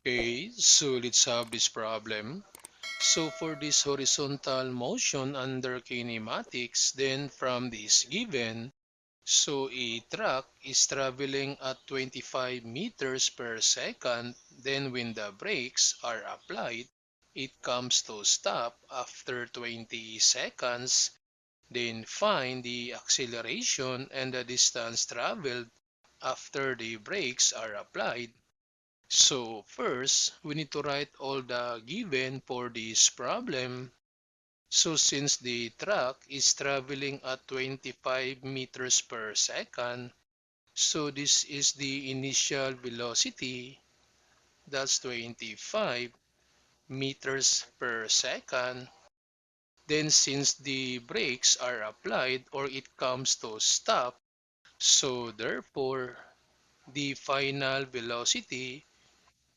Okay, so let's have this problem. So for this horizontal motion under kinematics, then from this given, so a truck is traveling at 25 meters per second, then when the brakes are applied, it comes to stop after 20 seconds, then find the acceleration and the distance traveled after the brakes are applied. So first, we need to write all the given for this problem. So since the truck is traveling at 25 meters per second, so this is the initial velocity, that's 25 meters per second. Then since the brakes are applied or it comes to stop, so therefore the final velocity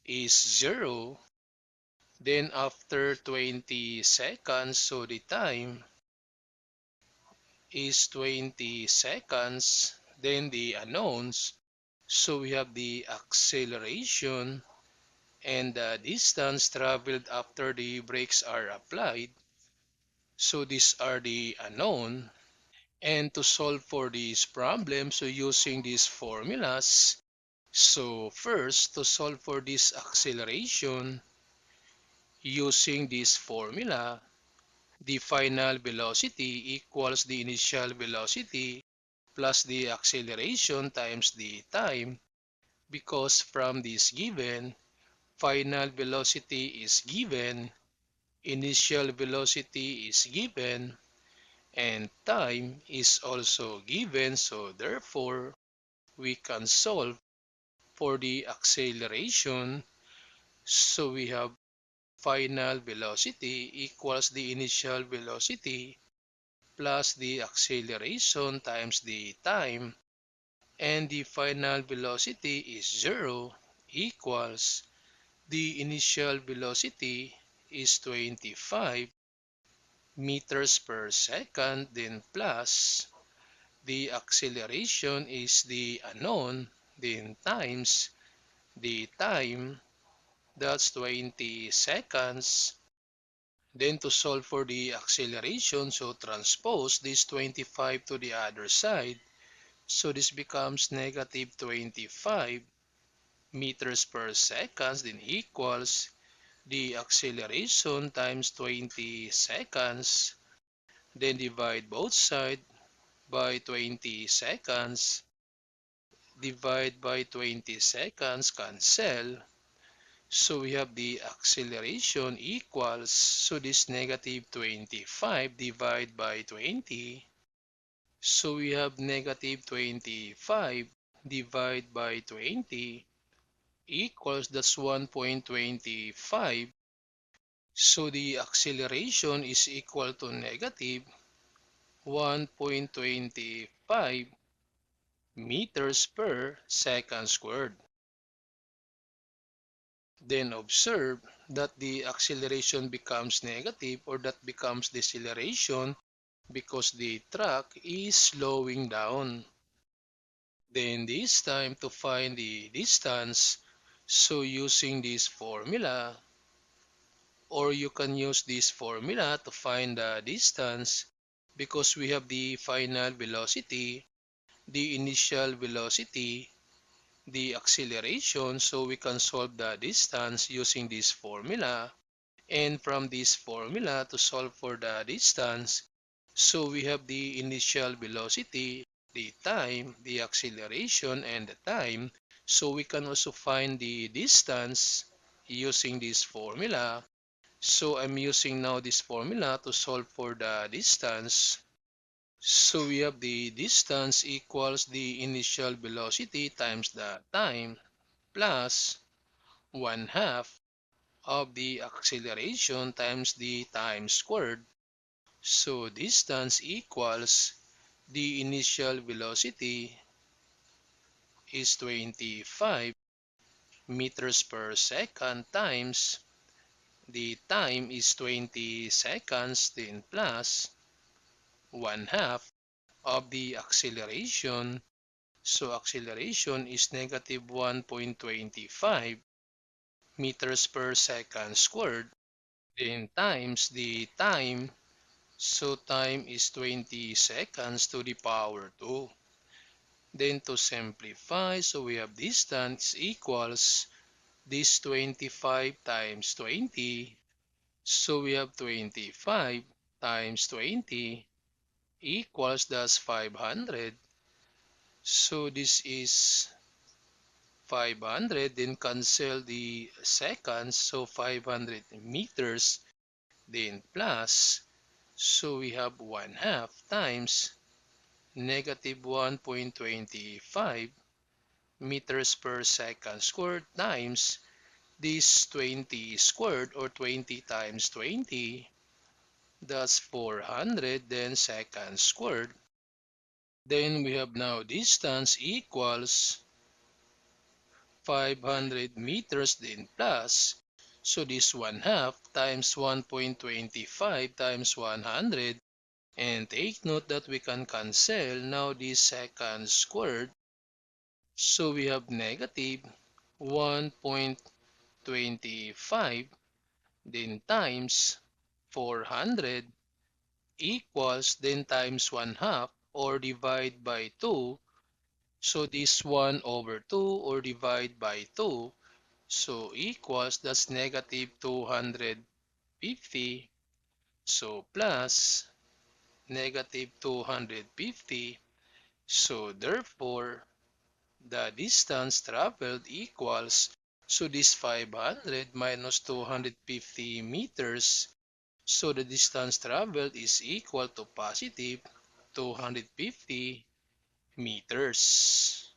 is 0. Then after 20 seconds, so the time is 20 seconds. Then the unknowns. So we have the acceleration and the distance traveled after the brakes are applied. So these are the unknown. And to solve for this problem, so using these formulas, so first to solve for this acceleration, using this formula, the final velocity equals the initial velocity plus the acceleration times the time, because from this given, final velocity is given, initial velocity is given, and time is also given. So therefore, we can solve for the acceleration. So we have final velocity equals the initial velocity plus the acceleration times the time, and the final velocity is 0 equals the initial velocity is 25 meters per second, then plus the acceleration is the unknown, then times the time, that's 20 seconds. Then to solve for the acceleration, so transpose this 25 to the other side. So this becomes negative 25 meters per second, then equals the acceleration times 20 seconds. Then divide both sides by 20 seconds. Divide by 20 seconds, cancel. So we have the acceleration equals, so this negative 25 divided by 20. So we have negative 25 divided by 20 equals, that's 1.25. So the acceleration is equal to negative 1.25 meters per second squared. Then observe that the acceleration becomes negative, or that becomes deceleration, because the truck is slowing down. Then this time to find the distance, so using this formula, or you can use this formula to find the distance, because we have the final velocity, the initial velocity, the acceleration, so we can solve the distance using this formula. And from this formula to solve for the distance, so we have the initial velocity, the time, the acceleration, and the time. So we can also find the distance using this formula. So I'm using now this formula to solve for the distance. So we have the distance equals the initial velocity times the time plus 1/2 of the acceleration times the time squared. So distance equals the initial velocity is 25 meters per second times the time is 20 seconds, then plus 1/2 of the acceleration. So acceleration is negative 1.25 meters per second squared, then times the time. So time is 20 seconds to the power 2. Then to simplify, so we have distance equals this 25 times 20. So we have 25 times 20 equals that's 500. So this is 500, then cancel the seconds, so 500 meters, then plus, so we have 1 half times negative 1.25 meters per second squared times this 20 squared, or 20 times 20, that's 400, then seconds squared. Then we have now distance equals 500 meters, then plus, so this 1 half times 1.25 times 100, and take note that we can cancel now this second squared, so we have negative 1.25, then times 400 equals, then times 1 half, or divide by 2, so this 1 over 2, or divide by 2, so equals, that's negative 250, so plus negative 250, so therefore the distance traveled equals, so this 500 minus 250 meters, so the distance traveled is equal to positive 250 meters.